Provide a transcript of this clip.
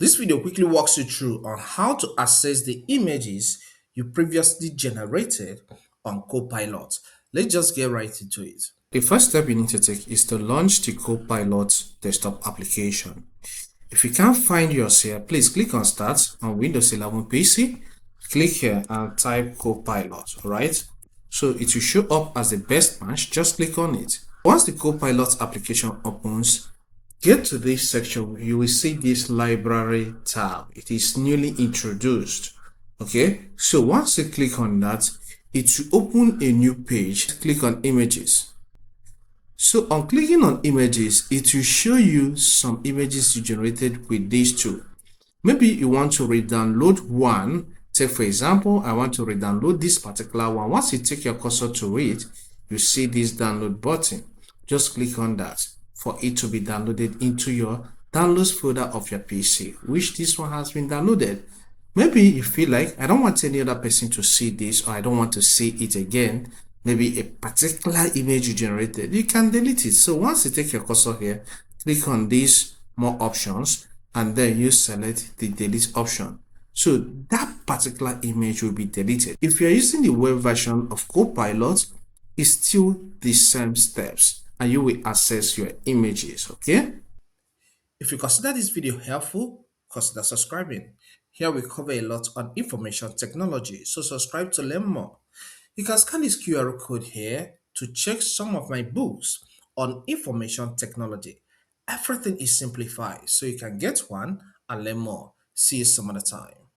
This video quickly walks you through on how to access the images you previously generated on Copilot. Let's just get right into it. The first step you need to take is to launch the Copilot desktop application. If you can't find yours here, please click on Start on Windows 11 PC. Click here and type Copilot, alright? So it will show up as the best match. Just click on it. Once the Copilot application opens, get to this section, you will see this library tab. It is newly introduced. Okay, so once you click on that, it will open a new page. Click on images. So on clicking on images, it will show you some images you generated with these two. Maybe you want to re-download one. Take for example, I want to re-download this particular one. Once you take your cursor to it, you see this download button. Just click on that for it to be downloaded into your downloads folder of your PC, which this one has been downloaded. Maybe you feel like I don't want any other person to see this, or I don't want to see it again. Maybe a particular image you generated, you can delete it. So once you take your cursor here, click on these more options, and then you select the delete option. So that particular image will be deleted. If you're using the web version of Copilot, it's still the same steps, and you will access your images, okay? If you consider this video helpful, consider subscribing. Here we cover a lot on information technology, so subscribe to learn more. You can scan this QR code here to check some of my books on information technology. Everything is simplified, so you can get one and learn more. See you some other time.